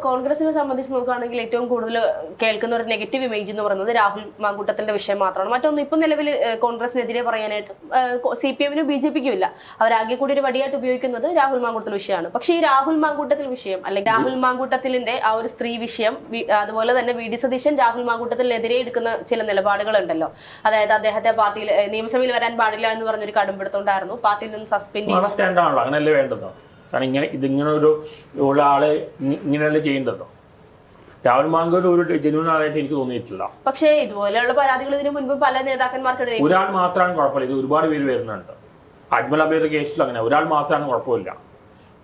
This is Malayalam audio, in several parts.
കോൺഗ്രസിനെ സംബന്ധിച്ച് നോക്കുകയാണെങ്കിൽ ഏറ്റവും കൂടുതൽ കേൾക്കുന്ന ഒരു നെഗറ്റീവ് ഇമേജ് എന്ന് പറയുന്നത് രാഹുൽ മാങ്കൂട്ടത്തിന്റെ വിഷയം മാത്രമാണ്. മറ്റൊന്ന് ഇപ്പം നിലവിൽ കോൺഗ്രസിനെതിരെ പറയാനായിട്ട് CPM-നും BJP-ക്കും ഇല്ല. അവരാകെ കൂടി ഒരു വടിയായിട്ട് ഉപയോഗിക്കുന്നത് രാഹുൽ മാങ്കൂട്ടത്തിൽ വിഷയമാണ്. പക്ഷേ ഈ രാഹുൽ മാങ്കൂട്ടത്തിൽ വിഷയം അല്ലെങ്കിൽ രാഹുൽ മാങ്കൂട്ടത്തിന്റെ ആ ഒരു സ്ത്രീ വിഷയം, അതുപോലെ തന്നെ VD സതീശൻ രാഹുൽ മാങ്കൂട്ടത്തിനെതിരെ എടുക്കുന്ന ചില നിലപാടുകളുണ്ടല്ലോ. അതായത് അദ്ദേഹത്തെ പാർട്ടിയിൽ നിയമസഭയിൽ വരാൻ പാടില്ല എന്ന് പറഞ്ഞൊരു കടുംപിടുത്തമുണ്ടായിരുന്നു. പാർട്ടിയിൽ നിന്ന് സസ്പെൻഡ് ചെയ്തു. കാരണം ഇതിങ്ങനെ ഒരാളെ ഇങ്ങനെയല്ലേ ചെയ്യേണ്ടതോ. രാഹുൽ മാങ്കൂട്ടം ഒരു ജെന്യൂൻ ആളായിട്ട് എനിക്ക് തോന്നിയിട്ടില്ല. പക്ഷേ ഇതുപോലെയുള്ള പരാതികൾ ഇതിനു മുൻപ് പല നേതാക്കന്മാർക്കിടയിൽ ഒരാൾ മാത്രമാണ് കുഴപ്പമില്ല, ഇത് ഒരുപാട് പേര് വരുന്നുണ്ട്. അജ്മൽ അബീറിന്റെ കേസിൽ അങ്ങനെ ഒരാൾ മാത്രമാണ് കുഴപ്പമില്ല,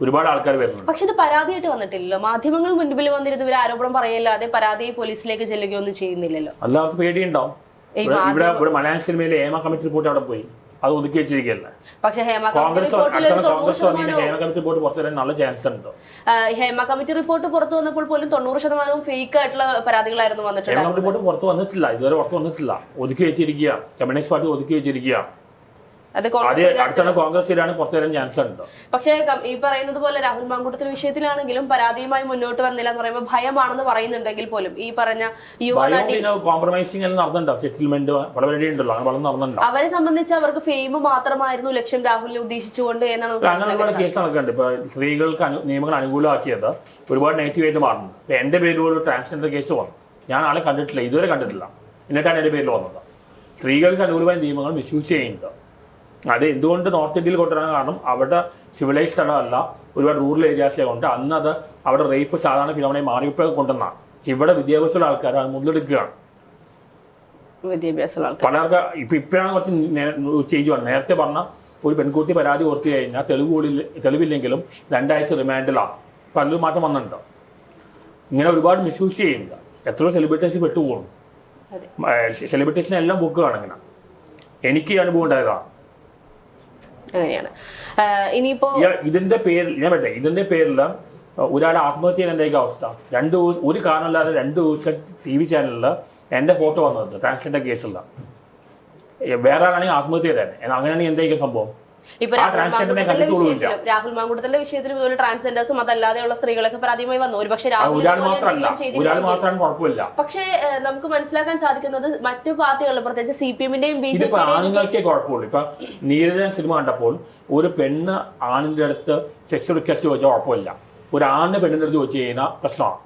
ഒരുപാട് ആൾക്കാർ വരുന്നുണ്ട്. പക്ഷെ ഇത് പരാതിയായിട്ട് വന്നിട്ടില്ലല്ലോ. മാധ്യമങ്ങൾ മുൻപിൽ വന്നിരുന്ന ഇവർ ആരോപണം പറയല്ലാതെ പരാതി പോലീസിലേക്ക് ചെല്ലുകയൊന്നും ചെയ്യുന്നില്ലല്ലോ. എല്ലാവർക്കും പേടിയുണ്ടാവും. ഇവിടെ മലയാള സിനിമയിലെ ഹേമ കമ്മിറ്റി റിപ്പോർട്ട് അവിടെ പോയി, അത് ഒതുക്കി വെച്ചിരിക്കുകയല്ലേ. പക്ഷേ ഹേമ കമ്മിറ്റി റിപ്പോർട്ട് പുറത്തു വന്നപ്പോൾ പോലും 90% ഫേക്ക് ആയിട്ടുള്ള പരാതികളായിരുന്നു വന്നിട്ടുണ്ട്. പുറത്ത് വന്നിട്ടില്ല, ഇതുവരെ പുറത്ത് വന്നിട്ടില്ല. ഒതുക്കി വെച്ചിരിക്കുക, കമ്മ്യൂണിസ്റ്റ് പാർട്ടി ഒതുക്കി വെച്ചിരിക്കുക. കോൺഗ്രസിലാണ് പുറത്തു വരാൻ ചാൻസ് ഉണ്ട്. പക്ഷേ ഈ പറയുന്നത് പോലെ രാഹുൽ മാങ്കൂട്ടത്തിന്റെ വിഷയത്തിലാണെങ്കിലും പരാതിയുമായി മുന്നോട്ട് വന്നില്ല എന്ന് പറയുമ്പോൾ ഭയമാണെന്ന് പറയുന്നുണ്ടെങ്കിൽ പോലും ഈ പറഞ്ഞ കോംപ്രമൈസിംഗ് നടന്നുണ്ടോ, സെറ്റിൽമെന്റ് നടന്നുണ്ടോ. അവരെ സംബന്ധിച്ച് അവർക്ക് ഫെയിം മാത്രമായിരുന്നു ലക്ഷ്യം രാഹുലിനെ ഉദ്ദേശിച്ചുകൊണ്ട് എന്നാണ് കേസ് നടക്കുന്നുണ്ട്. ഇപ്പൊ സ്ത്രീകൾക്ക് നിയമങ്ങൾ അനുകൂലമാക്കിയത് ഒരുപാട് നെഗറ്റീവായിട്ട് മാറുന്നു. ഇപ്പൊ എന്റെ പേരിൽ ഒരു ട്രാൻസ്ജെൻഡർ കേസ് വന്നു, ഞാൻ ആളെ കണ്ടിട്ടില്ല, ഇതുവരെ കണ്ടിട്ടില്ല, എന്നിട്ടാണ് എന്റെ പേരിൽ വന്നത്. സ്ത്രീകൾക്ക് അനുകൂലമായ നിയമങ്ങൾ മിസ്യൂസ് ചെയ്യുന്നുണ്ട്. അത് എന്തുകൊണ്ട് നോർത്ത് ഇന്ത്യയിൽ കൊണ്ടുവരാൻ കാരണം അവിടെ സിവിലൈസ് സ്ഥലമല്ല, ഒരുപാട് റൂറൽ ഏരിയാസിലെ കൊണ്ട് അന്ന് അത് അവിടെ റേപ്പ് സാധാരണ ഫിലോമിനെ മാറിയപ്പോൾ കൊണ്ടുവന്നാണ്. ഇവിടെ വിദ്യാഭ്യാസമുള്ള ആൾക്കാർ അത് മുതലെടുക്കുകയാണ്. പലർക്ക് ഇപ്പോഴാണ് കുറച്ച് ചേഞ്ച് വന്നത്. നേരത്തെ പറഞ്ഞ ഒരു പെൺകുട്ടി പരാതി കൊടുത്തു കഴിഞ്ഞാൽ തെളിവില്ലെങ്കിലും 2 ആഴ്ച റിമാൻഡിലാണ്. പലരും മാറ്റം വന്നിട്ടുണ്ട്. ഇങ്ങനെ ഒരുപാട് മിസ്യൂസ് ചെയ്യുന്നുണ്ട്. എത്രയോ സെലിബ്രിറ്റീസ് പെട്ടുപോകും. സെലിബ്രിറ്റീസിനെല്ലാം ബുക്കുകയാണ്. ഇങ്ങനെ എനിക്ക് അനുഭവം ഉണ്ടായതാണ്. അങ്ങനെയാണ്. ഇനിയിപ്പോ ഇതിന്റെ പേരിൽ ഒരാൾ ആത്മഹത്യ ചെയ്യാൻ എന്തായിരിക്കും അവസ്ഥ? ഒരു കാരണമില്ലാതെ 2 ദിവസം TV ചാനലിൽ എന്റെ ഫോട്ടോ വന്നത് ട്രാൻസ്ജെൻഡർ കേസുള്ള വേറെ ആളാണെങ്കിൽ ആത്മഹത്യ ചെയ്തേ. അങ്ങനെയാണെങ്കിൽ എന്തായിരിക്കും സംഭവം? രാഹുൽ മാങ്കൂട്ടത്തിന്റെ വിഷയത്തിൽ ഇതുപോലെ ട്രാൻസ്ജെൻഡേഴ്സും അതല്ലാതെയുള്ള സ്ത്രീകളൊക്കെ പരാതിയുമായി വന്നു. ഒരു പക്ഷേ പക്ഷേ നമുക്ക് മനസ്സിലാക്കാൻ സാധിക്കുന്നത് മറ്റു പാർട്ടികളിൽ പ്രത്യേകിച്ച് CPM-ന്റെയും BJP-ന്റെയും ആണുങ്ങൾക്കേ കുഴപ്പമില്ല. ഇപ്പൊ നീരജൻ സിനിമ കണ്ടപ്പോൾ ഒരു പെണ്ണ് ആണിന്റെ അടുത്ത് സെക്സ് റിക്വസ്റ്റ് വെച്ചാൽ കുഴപ്പമില്ല, ഒരു ആണിന് പെണ്ണിന്റെ അടുത്ത് വെച്ച് ചെയ്യുന്ന പ്രശ്നമാണ്.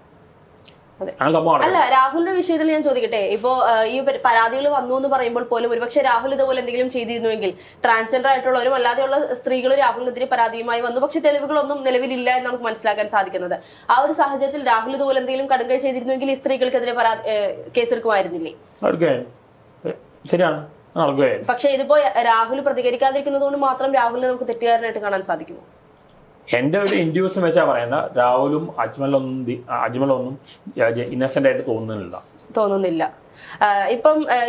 അല്ല, രാഹുലിന്റെ വിഷയത്തിൽ ഞാൻ ചോദിക്കട്ടെ, ഇപ്പോ ഈ പരാതികൾ വന്നു എന്ന് പറയുമ്പോൾ പോലും ഒരുപക്ഷെ രാഹുൽ ഇതുപോലെ എന്തെങ്കിലും ചെയ്തിരുന്നുവെങ്കിൽ ട്രാൻസ്ജെൻഡർ ആയിട്ടുള്ളവരും അല്ലാതെയുള്ള സ്ത്രീകൾ രാഹുലിനെതിരെ പരാതിയുമായി വന്നു, പക്ഷെ തെളിവുകളൊന്നും നിലവിലില്ല എന്ന് നമുക്ക് മനസ്സിലാക്കാൻ സാധിക്കുന്നത്. ആ ഒരു സാഹചര്യത്തിൽ രാഹുൽ ഇതുപോലെ എന്തെങ്കിലും കടുങ്കൈ ചെയ്തിരുന്നുവെങ്കിൽ ഈ സ്ത്രീകൾക്കെതിരെ കേസെടുക്കുമായിരുന്നില്ലേ? പക്ഷെ ഇതിപ്പോ രാഹുൽ പ്രതികരിക്കാതിരിക്കുന്നത് കൊണ്ട് മാത്രം രാഹുലിനെ നമുക്ക് തെറ്റുകാരനായിട്ട് കാണാൻ സാധിക്കുമോ? എൻ്റെ ഒരു ഇൻഡ്യൂഷൻ വെച്ചാൽ പറയുന്ന രാഹുലും അജ്മലൊന്നും ഇന്നസെന്റ് ആയിട്ട് തോന്നുന്നില്ല.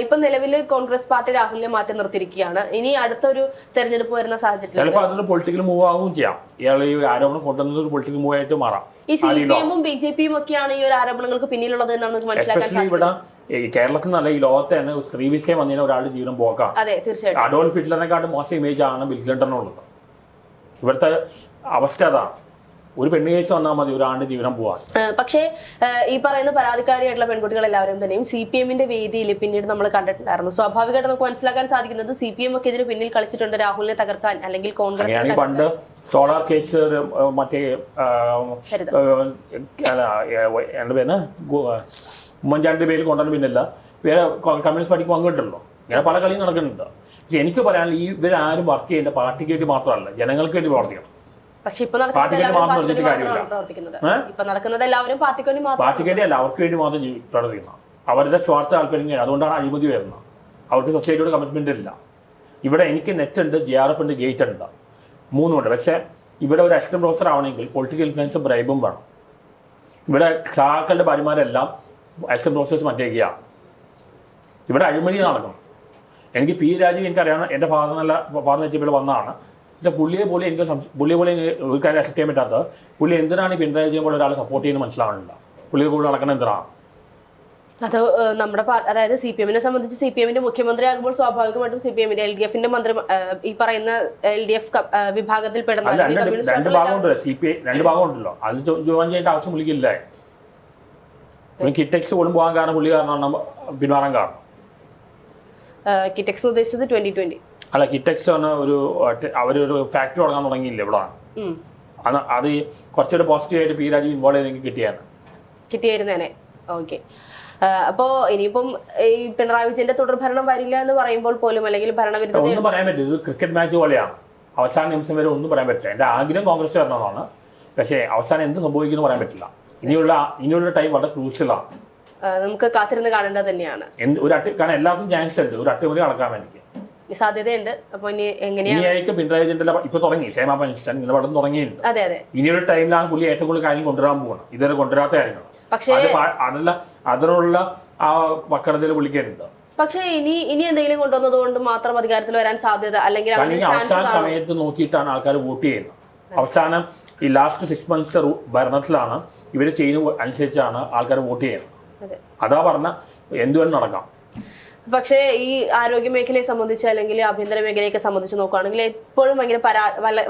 ഇപ്പം നിലവിൽ കോൺഗ്രസ് പാർട്ടി രാഹുലിനെ മാറ്റി നിർത്തിയിരിക്കുകയാണ്. ഇനി അടുത്തൊരു തെരഞ്ഞെടുപ്പ് വരുന്ന സാഹചര്യത്തിൽ ചിലപ്പോൾ അതൊരു പൊളിറ്റിക്കൽ മൂവ് ആവുകയും ചെയ്യാം. ഇയാൾ ഈ ആരോപണം കൊണ്ടുവന്നത് ഒരു പൊളിറ്റിക്കൽ മൂവ് ആയിട്ട് മാറാം. ഈ CPM-ഉം BJP-യും ഒക്കെയാണ് ഈ ഒരു ആരോപണങ്ങൾക്ക് പിന്നിലുള്ളത് എന്നാണ് നമുക്ക് മനസ്സിലാക്കാൻ സാധിക്കുന്നത്. ഈ കേരളത്തിൽ നിന്നല്ല, ഈ ലോകത്ത് തന്നെ സ്ത്രീ വിഷയം വന്നതിന് ഒരാളുടെ ജീവനം പോക്കാണ്. അതെ, തീർച്ചയായിട്ടും. അഡോൾഫ് ഹിറ്റ്ലറിനെക്കാട്ടും മോശം ഇമേജ് ആണ് ബിൽ ക്ലിന്റണിനുള്ളത്. ഇവിടുത്തെ അവസ്ഥ അതാണ്. ഒരു പെണ്ണ് കേസ് വന്നാൽ മതി ഒരാളുടെ ജീവനം പോവാൻ. പക്ഷേ ഈ പറയുന്ന പരാതിക്കാരിയായിട്ടുള്ള പെൺകുട്ടികൾ എല്ലാവരും തന്നെയും CPM-ന്റെ വേദിയിൽ പിന്നീട് നമ്മൾ കണ്ടിട്ടുണ്ടായിരുന്നു. സ്വാഭാവികമായിട്ട് നമുക്ക് മനസ്സിലാക്കാൻ സാധിക്കുന്നത് CPM ഒക്കെ ഇതിന് പിന്നിൽ കളിച്ചിട്ടുണ്ട് രാഹുലിനെ തകർക്കാൻ, അല്ലെങ്കിൽ കോൺഗ്രസ്. പണ്ട് സോളാർ കേസ് മറ്റേ എന്റെ പേര് ഉമ്മൻചാണ്ടിന്റെ പേരിൽ കൊണ്ടുവന്ന പിന്നില്ല, വേറെ കമ്മ്യൂണിസ്റ്റ് പാർട്ടിക്ക് പങ്കിട്ടുണ്ടല്ലോ. ഇങ്ങനെ പല കളിയും നടക്കുന്നുണ്ട്. പക്ഷെ എനിക്ക് പറയാനുള്ള ഇവരാരും വർക്ക് ചെയ്യേണ്ട പാർട്ടിക്ക് വേണ്ടി മാത്രമല്ല, ജനങ്ങൾക്ക് വേണ്ടി പ്രവർത്തിക്കണം. പാർട്ടിക്ക് വേണ്ടി മാത്രം വെച്ചിട്ട് കാര്യമില്ല. പാർട്ടിക്ക് വേണ്ടി അല്ല, അവർക്ക് വേണ്ടി മാത്രം പ്രവർത്തിക്കണം. അവരുടെ സ്വാർത്ഥ താല്പര്യം, അതുകൊണ്ടാണ് അഴിമതി വരുന്നത്. അവർക്ക് സൊസൈറ്റിയോട് കമ്മിറ്റ്മെന്റ് ഇല്ല. ഇവിടെ എനിക്ക് നെറ്റ് ഉണ്ട്, JRF ഉണ്ട്, ഗേറ്റ് ഉണ്ട്, 3 ഉണ്ട്. പക്ഷെ ഇവിടെ ഒരു അസിസ്റ്റന്റ് പ്രൊഫസർ ആവണമെങ്കിൽ പൊളിറ്റിക്കൽ ഇൻഫ്ലുവൻസും ബ്രൈബും വേണം. ഇവിടെ സഹാക്കളുടെ ഭാര്യമാരെല്ലാം അസിസ്റ്റന്റ് പ്രൊഫസേഴ്സ് മറ്റേക്കുകയാണ്. ഇവിടെ അഴിമതി നടക്കണം. എനിക്ക് P. രാജീവ് എനിക്കറിയാം, എൻ്റെ ഫാദർ വെച്ചപ്പോൾ വന്നതാണ്. പക്ഷേ പുള്ളിയെ പോലെ ഒരു കാര്യം അക്സെപ്റ്റ് ചെയ്യാൻ പറ്റാത്തത്, പുള്ളി എന്തിനാണ് ഈ പിണറായി വിജയൻ പോലെ ഒരാളെ സപ്പോർട്ട് ചെയ്യുന്നത് മനസ്സിലാവുന്നില്ല. പുള്ളിയെ കൂടുതൽ നടക്കണം എന്തിനാണ്? അത് നമ്മുടെ അതായത് CPM-നെ സംബന്ധിച്ച് CPM-ന്റെ മുഖ്യമന്ത്രി ആകുമ്പോൾ സ്വാഭാവികമായിട്ടും CPM-ന്റെ LDF-ന്റെ മന്ത്രി ഈ പറയുന്ന LDF വിഭാഗത്തിൽ പെടുന്ന രണ്ട് ഭാഗമുണ്ടല്ലോ. CPI 2 ഭാഗമുണ്ടല്ലോ. അത് ജോയിൻ ചെയ്യേണ്ട ആവശ്യം പുള്ളിക്കില്ല. കിറ്റക്സ് പോലും പോകാൻ കാരണം പുള്ളി കാരണമാണ് പിന്മാറാൻ കാരണം. കിറ്റക്സ് ഉദ്ദേശിച്ചത് 2020 അല്ല, കിറ്റക്സ് ആണ് അവരൊരു ഫാക്ടറി തുടങ്ങാൻ തുടങ്ങിയില്ല ഇവിടെ. അത് കുറച്ചുകൂടെ പോസിറ്റീവായിട്ട് പി രാജീവ് ഇൻവോൾവ് ചെയ്തെങ്കിൽ കിട്ടിയായിരുന്നേനെ. ഓക്കെ. അപ്പോൾ ഇനിയിപ്പം ഈ പിണറായി വിജയന്റെ തുടർഭരണം വരില്ല എന്ന് പറയുമ്പോൾ പോലും അല്ലെങ്കിൽ ഭരണവിരുദ്ധ ഒന്നും പറയാൻ പറ്റില്ല. ഇത് ക്രിക്കറ്റ് മാച്ച് പോലെയാണ്. അവസാന നിമിഷം വരെ ഒന്നും പറയാൻ പറ്റില്ല. എൻ്റെ ആഗ്രഹം കോൺഗ്രസ് വരണമെന്നാണ്. പക്ഷേ അവസാനം എന്ത് സംഭവിക്കുമെന്ന് പറയാൻ പറ്റില്ല. ഇനിയുള്ള ടൈം വളരെ ക്രൂഷ്യലാണ്. നമുക്ക് കാത്തിരുന്ന് കാണേണ്ടത് തന്നെയാണ്. കാരണം എല്ലാവർക്കും ചാൻസ് ഉണ്ട് ഒരു അട്ടിമറി നടക്കാൻ വേണ്ടി സാധ്യതയുണ്ട്. അപ്പോൾ ഇനി എങ്ങനെയാണ് പിണറായി വിജയന്റെ ഇപ്പൊ തുടങ്ങി ക്ഷേമ പെൻഷൻ നിലപാടും തുടങ്ങിയിട്ടുണ്ട്. അതെ അതെ. ഇനിയൊരു ടൈമിലാണ് പുള്ളി ഏറ്റവും കൂടുതൽ കാര്യം കൊണ്ടുവരാൻ പോകണം. ഇതുവരെ കൊണ്ടുവരാത്ത കാര്യങ്ങൾ. പക്ഷേ അതിനുള്ള ആ പക്വതയിൽ പുള്ളിക്കുണ്ട്. പക്ഷേ ഇനി എന്തെങ്കിലും കൊണ്ടുവന്നത് കൊണ്ട് മാത്രം അധികാരത്തിൽ വരാൻ സാധ്യത അല്ലെങ്കിൽ അവസാന സമയത്ത് നോക്കിയിട്ടാണ് ആൾക്കാർ വോട്ട് ചെയ്യുന്നത്. അവസാനം ഈ ലാസ്റ്റ് 6 months ഭരണത്തിലാണ് ഇവർ ചെയ്യുന്ന അനുസരിച്ചാണ് ആൾക്കാർ വോട്ട് ചെയ്യുന്നത്. അതാ പറഞ്ഞ എന്തുവേണം നടക്കാം. പക്ഷേ ഈ ആരോഗ്യ മേഖലയെ സംബന്ധിച്ച് അല്ലെങ്കിൽ ആഭ്യന്തര മേഖലയൊക്കെ സംബന്ധിച്ച് നോക്കുകയാണെങ്കിൽ എപ്പോഴും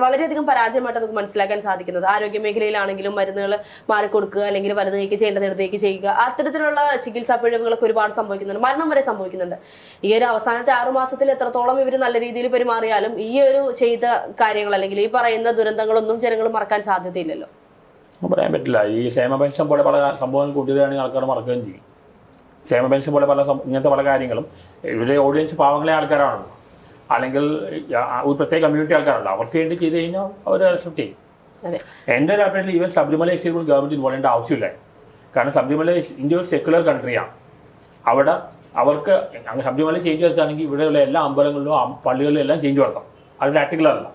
വളരെയധികം പരാജയമായിട്ട് നമുക്ക് മനസ്സിലാക്കാൻ സാധിക്കുന്നത് ആരോഗ്യ മേഖലയിലാണെങ്കിലും മരുന്നുകൾ മാറിക്കൊടുക്കുക അല്ലെങ്കിൽ വലതേക്ക് ചെയ്യേണ്ടതിടത്തേക്ക് ചെയ്യുക, അത്തരത്തിലുള്ള ചികിത്സാ പിഴവുകളൊക്കെ ഒരുപാട് സംഭവിക്കുന്നുണ്ട്. മരണം വരെ സംഭവിക്കുന്നുണ്ട്. ഈ ഒരു അവസാനത്തെ 6 മാസത്തിൽ എത്രത്തോളം ഇവർ നല്ല രീതിയിൽ പെരുമാറിയാലും ഈ ഒരു ചെയ്ത കാര്യങ്ങൾ അല്ലെങ്കിൽ ഈ പറയുന്ന ദുരന്തങ്ങളൊന്നും ജനങ്ങൾ മറക്കാൻ സാധ്യതയില്ലല്ലോ. പറയാൻ പറ്റില്ല. ഈ ക്ഷേമ പെൻഷൻ പോലെ പല സംഭവങ്ങൾ കൂട്ടുകയാണെങ്കിൽ ആൾക്കാർ മറക്കുകയും ചെയ്യും. ക്ഷേമ പെൻഷൻ പോലെ ഇങ്ങനത്തെ പല കാര്യങ്ങളും ഇവരുടെ ഓഡിയൻസ് പാവങ്ങളെ ആൾക്കാരാണല്ലോ, അല്ലെങ്കിൽ ഒരു പ്രത്യേക കമ്മ്യൂണിറ്റി ആൾക്കാരുണ്ടല്ലോ, അവർക്ക് വേണ്ടി ചെയ്ത് കഴിഞ്ഞാൽ അവർ അക്സെപ്റ്റ് ചെയ്യും. എൻ്റെ ഒരു അഭിപ്രായത്തിൽ ഈവൻ ശബരിമല ഇഷ്യൂകൾ ഗവൺമെൻറ് ഇൻവോൾവ് ചെയ്യേണ്ട ആവശ്യമില്ല. കാരണം ശബരിമല ഇന്ത്യ ഒരു സെക്യുലർ കൺട്രിയാണ്. അവിടെ അവർക്ക് ശബരിമല ചേഞ്ച് വരുത്താണെങ്കിൽ ഇവിടെയുള്ള എല്ലാ അമ്പലങ്ങളിലും പള്ളികളിലും എല്ലാം ചേഞ്ച് വരുത്താം. അത് പ്രാക്ടിക്കലല്ല.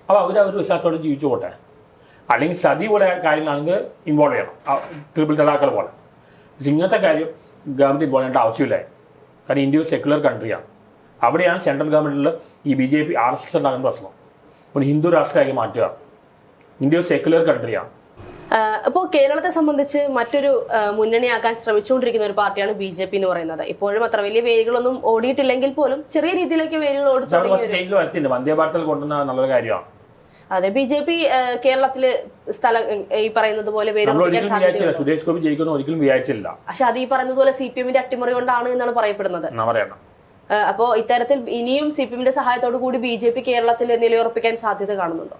അപ്പോൾ അവർ വിശ്വാസത്തോടെ ജീവിച്ചു പോട്ടെ. അല്ലെങ്കിൽ സതി പോലെ കാര്യങ്ങളാണെങ്കിൽ ഇൻവോൾവ് ചെയ്യണം, ട്രിപ്പിൾ തലാക്കൽ പോലെ. ഇങ്ങനത്തെ കാര്യം ഗവൺമെൻറ് ഇൻവോൾവ് ചെയ്യേണ്ട ആവശ്യമില്ല. കാരണം ഇന്ത്യ ഒരു സെക്യുലർ കൺട്രിയാണ്. അവിടെയാണ് സെൻട്രൽ ഗവൺമെൻറ്റിൽ ഈ BJP RSS ഉണ്ടാകുന്ന പ്രശ്നം. ഒരു ഹിന്ദു രാഷ്ട്രമാക്കി മാറ്റുക. ഇന്ത്യ ഒരു സെക്യുലർ കൺട്രിയാണ്. അപ്പോൾ കേരളത്തെ സംബന്ധിച്ച് മറ്റൊരു മുന്നണിയാക്കാൻ ശ്രമിച്ചുകൊണ്ടിരിക്കുന്ന ഒരു പാർട്ടിയാണ് BJP എന്ന് പറയുന്നത്. ഇപ്പോഴും അത്ര വലിയ വേരുകളൊന്നും ഓടിയിട്ടില്ലെങ്കിൽ പോലും ചെറിയ രീതിയിലേക്ക് വേരുകൾ ഓടി വന്ദേ ഭാരതിൽ കൊണ്ടുവന്ന നല്ലൊരു കാര്യമാണ്. അതെ, BJP കേരളത്തില് സ്ഥലം ഈ പറയുന്നത് പോലെ സുരേഷ് ഗോപി ജയിക്കുന്ന ഒരിക്കലും വിചാരിച്ചില്ല. പക്ഷെ അത് ഈ പറയുന്നത് പോലെ CPM-ന്റെ അട്ടിമറി കൊണ്ടാണ് എന്നാണ് പറയപ്പെടുന്നത്. അപ്പോൾ ഇത്തരത്തിൽ ഇനിയും CPM-ന്റെ സഹായത്തോടു കൂടി BJP കേരളത്തിൽ നിലയുറപ്പിക്കാൻ സാധ്യത കാണുന്നുണ്ടോ?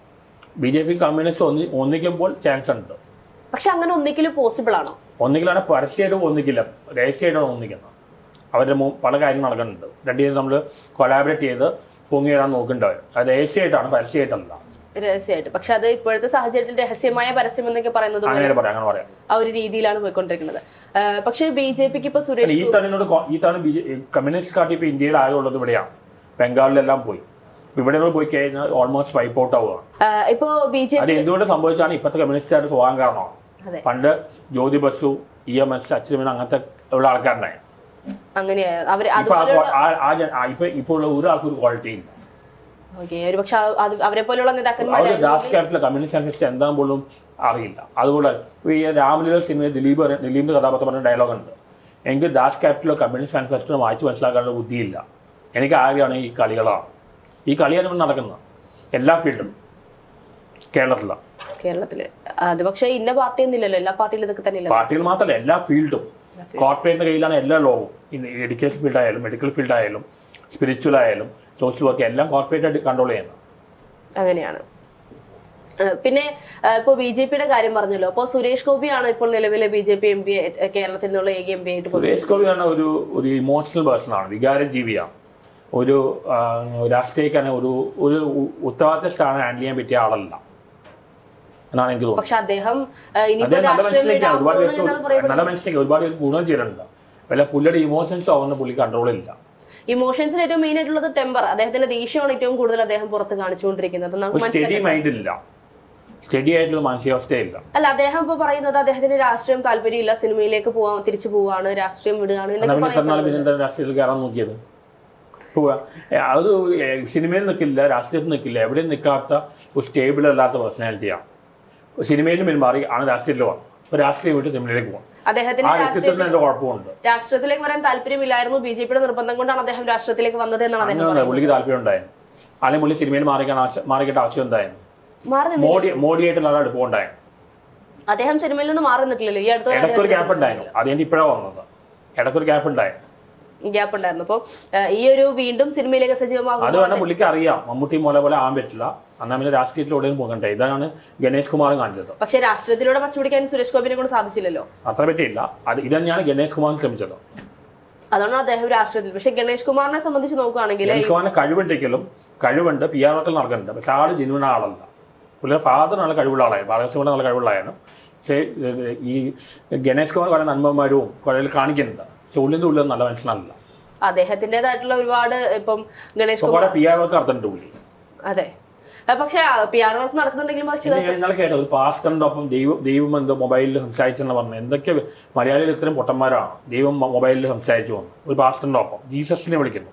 BJP കമ്മ്യൂണിസ്റ്റ് ഒന്നിക്കുമ്പോൾ ചാൻസ് ഉണ്ട്. പക്ഷെ അങ്ങനെ ഒന്നിക്കലും പോസിബിൾ ആണോ? ഒന്നിക്കലാണ് പരസ്യമായിട്ടും ഒന്നിക്കില്ല, രഹസ്യമായിട്ടാണ് ഒന്നിക്കുന്നത്. അവരുടെ പല കാര്യങ്ങൾ നടക്കുന്നുണ്ട്. രണ്ടുപേരും നമ്മൾ കൊളാബറേറ്റ് ചെയ്ത് പൊങ്ങി വരാൻ നോക്കുന്നുണ്ട്. അത് രഹസ്യമായിട്ടാണ്, പരസ്യമായിട്ടല്ല. രഹസ്യമായിട്ട്. പക്ഷെ അത് ഇപ്പോഴത്തെ സാഹചര്യത്തിൽ രഹസ്യമായ പരസ്യം എന്നൊക്കെ പറയുന്നത് ആ ഒരു രീതിയിലാണ് പോയിക്കൊണ്ടിരിക്കുന്നത്. പക്ഷേ BJPക്ക് ഇപ്പൊ സുരേഷ് ഈ കമ്മ്യൂണിസ്റ്റ് പാർട്ടി ഇപ്പൊ ഇന്ത്യയിൽ ആയുള്ളത് ഇവിടെയാണ്. ബംഗാളിലെല്ലാം പോയി. ഇവിടെ പോയി കഴിഞ്ഞാൽ ഓൾമോസ്റ്റ് വൈപ്പ് ഔട്ട് ആവുക. ഇപ്പോ BJP അത് എന്തുകൊണ്ട് സംഭവിച്ചാണ് ഇപ്പോഴത്തെ കമ്മ്യൂണിസ്റ്റ് ആയിട്ട് പോകാൻ കാരണമാണ്. പണ്ട് ജ്യോതി ബസു, EMS, അച്യുതമേനോൻ അങ്ങനത്തെ ഉള്ള ആൾക്കാരുണ്ടായി. ഇപ്പോൾ ഉള്ള ഒരാൾക്കും ഒരു ക്വാളിറ്റി ഇല്ല. അവരെ പോലുള്ള നേതാക്കന്മാർ രാഷ്ട്രീയ കമ്മ്യൂണിസ്റ്റ് മാനിഫെസ്റ്റോ എന്താ പോലും അറിയില്ല. അതുപോലെ ഈ രാമലീല സിനിമയിൽ ദിലീപിന്റെ കഥാപാത്രം പറഞ്ഞ ഡയലോഗ് ഉണ്ട്, എനിക്ക് ദാസ് ക്യാപിറ്റലോ കമ്മ്യൂണിസ്റ്റ് മാനിഫെസ്റ്റോ വായിച്ച് മനസ്സിലാക്കാനുള്ള ബുദ്ധിയില്ല. എനിക്ക് ആകെയാണ് ഈ കളികളാണ്. ഈ കളിയാണ് ഇവിടെ നടക്കുന്നത് എല്ലാ ഫീൽഡും കേരളത്തില്. അത് പക്ഷേ ഇന്ന പാർട്ടി ഒന്നുമില്ലല്ലോ, എല്ലാ പാർട്ടിയിലും ഇതൊക്കെ തന്നെ. പാർട്ടികൾ മാത്രമല്ല, എല്ലാ ഫീൽഡും കോർപ്പറേറ്റിന്റെ കയ്യിലാണ് എല്ലാ ലോവും. എഡ്യൂക്കേഷൻ ഫീൽഡ് ആയാലും മെഡിക്കൽ ഫീൽഡ് ആയാലും സ്പിരിച്വൽ ആയാലും സോഷ്യൽ വർക്ക് എല്ലാം കോർപ്പറേറ്റ് കൺട്രോൾ ചെയ്യുന്നത്. അങ്ങനെയാണ്. പിന്നെ ഇപ്പോൾ BJPയുടെ കാര്യം പറഞ്ഞല്ലോ. അപ്പോൾ സുരേഷ് ഗോപിയാണ് ഇപ്പോൾ നിലവിലെ BJP MP കേരളത്തിൽ നിന്നുള്ള ഏക MP ആയിട്ട്. സുരേഷ് ഗോപിയാണ് ഒരു ഇമോഷണൽ പേഴ്സണാണ്, വികാരജീവിയാണ്. ഒരു രാഷ്ട്രീയക്കാരനെ ഒരു ഉത്തരവാദിത്ത സ്ഥാനം ഹാൻഡിൽ ചെയ്യാൻ പറ്റിയ ആളല്ല എന്നാണ് എനിക്ക് തോന്നുന്നത്. പക്ഷെ അദ്ദേഹം നല്ല മനുഷ്യനൊക്കെ ഒരുപാട് ഗുണം ചെയ്തിട്ടുണ്ട്. വല്ല പുള്ളിയുടെ ഇമോഷൻസ് ആവുന്ന പുള്ളി കൺട്രോളില്ല. ഇമോഷൻസിന് ഏറ്റവും മെയിൻ ആയിട്ടുള്ളത് ടെമ്പർ. അദ്ദേഹത്തിന്റെ ദേഷ്യമാണ് ഏറ്റവും കൂടുതൽ അദ്ദേഹം പുറത്ത് കാണിച്ചുകൊണ്ടിരിക്കുന്നത്. സ്റ്റഡി ആയിട്ടുള്ള മാനസികാവസ്ഥയില്ല. അല്ല, അദ്ദേഹം ഇപ്പൊ പറയുന്നത് അദ്ദേഹത്തിന് രാഷ്ട്രീയം താല്പര്യമില്ല, സിനിമയിലേക്ക് തിരിച്ചു പോവാണ്, രാഷ്ട്രീയം വിടുകയാണ്. രാഷ്ട്രീയത്തിൽ കയറാൻ നോക്കിയത് അത് സിനിമയിൽ നിൽക്കില്ല, രാഷ്ട്രീയത്തിൽ നിൽക്കില്ല, എവിടെയും നിൽക്കാത്ത ഒരു സ്റ്റേബിൾ അല്ലാത്ത പേഴ്സണാലിറ്റിയാണ്. സിനിമയിലും പിന്മാറി ആണ് രാഷ്ട്രീയത്തിൽ പോകാം. ഇപ്പൊ രാഷ്ട്രീയം വിട്ട് സിനിമയിലേക്ക് പോകാം. രാഷ്ട്രീയത്തിലേക്ക് വരാൻ താല്പര്യമില്ലായിരുന്നു. BJPയുടെ നിർബന്ധം കൊണ്ടാണ് അദ്ദേഹം രാഷ്ട്രീയത്തിലേക്ക് വന്നത് എന്നാണ് അദ്ദേഹം. പുള്ളിക്ക് താല്പര്യം ഉണ്ടായിരുന്നു. അല്ലെങ്കിൽ പുള്ളി സിനിമയിൽ മാറിക്കേണ്ട ആവശ്യം ഉണ്ടായിരുന്നു. മോഡിയായിട്ടുള്ള അടുപ്പം ഉണ്ടായിരുന്നു. അദ്ദേഹം സിനിമയിൽ നിന്ന് മാറി നിന്നിട്ടില്ലല്ലോ ഈ അടുത്ത ഇടയ്ക്കൊരു ഗ്യാപ്പ് ഉണ്ടായിരുന്നു, അത് കഴിഞ്ഞ് ഇപ്പോഴാണ് വന്നത്. ഇടയ്ക്കൊരു ഗ്യാപ്പ് ഉണ്ടായിരുന്നു. ഗ്യാപ്പ് ഉണ്ടായിരുന്നു. അപ്പോൾ ഈ ഒരു വീണ്ടും സിനിമയിലേക്ക് സജീവമാകും. അത് വേണം പുള്ളിക്ക് അറിയാം, മമ്മൂട്ടി പോലെ ആകാൻ പറ്റില്ല, എന്നാൽ പിന്നെ രാഷ്ട്രീയത്തിലൂടെയും പോകണ്ടേ. ഇതാണ് ഗണേഷ് കുമാർ കാണിച്ചത്. പക്ഷേ രാഷ്ട്രീയത്തിലൂടെ പച്ചപിടിക്കാൻ സുരേഷ് ഗോപിനെ കൊണ്ട് സാധിച്ചില്ലല്ലോ. അത്ര പറ്റിയില്ല. അത് തന്നെയാണ് ഗണേഷ് കുമാർ ശ്രമിച്ചത്. അതുകൊണ്ടാണ് അദ്ദേഹം രാഷ്ട്രീയത്തിൽ. പക്ഷേ ഗണേഷ് കുമാറിനെ സംബന്ധിച്ച് നോക്കുകയാണെങ്കിൽ ഗണേഷ് കുമാറിന് കഴിവുണ്ട്, PR വർക്കിൽ നടക്കുന്നുണ്ട്. പക്ഷെ ആള് ജെന്യൂൻ ആളല്ല. പുള്ളിയുടെ ഫാദർ നല്ല കഴിവുള്ള ആളായിരുന്നു, ബാലകൃഷ്ണ നല്ല കഴിവുള്ള ആളാണ്. പക്ഷേ ഈ ഗണേഷ് കുമാർ കുറേ നന്മമാരും കുറേ കാണിക്കുന്നുണ്ട്. പക്ഷെ ഉള്ളിൻ്റെ ഉള്ളിൽ നല്ല മനുഷ്യനല്ല. അദ്ദേഹത്തിൻ്റെതായിട്ടുള്ള ഒരുപാട് ഇപ്പം ഗണേഷ് കുമാർ PR വർക്ക് നടത്തുന്നുണ്ട് പുള്ളി. അതെ, പക്ഷെ PR വർക്ക് നടക്കുന്നുണ്ടെങ്കിലും ഇന്നലെ കേട്ടോ ഒരു പാസ്റ്ററിന്റെ ഒപ്പം ദൈവം എന്തോ മൊബൈലിൽ സംസാരിച്ചെന്ന് പറഞ്ഞു. എന്തൊക്കെ മലയാളികൾ ഇത്രയും പൊട്ടന്മാരാണ്. ദൈവം മൊബൈലിൽ സംസാരിച്ചു വന്നു ഒരു പാസ്റ്ററിന്റെ ഒപ്പം. ജീസസിനെ വിളിക്കുന്നു.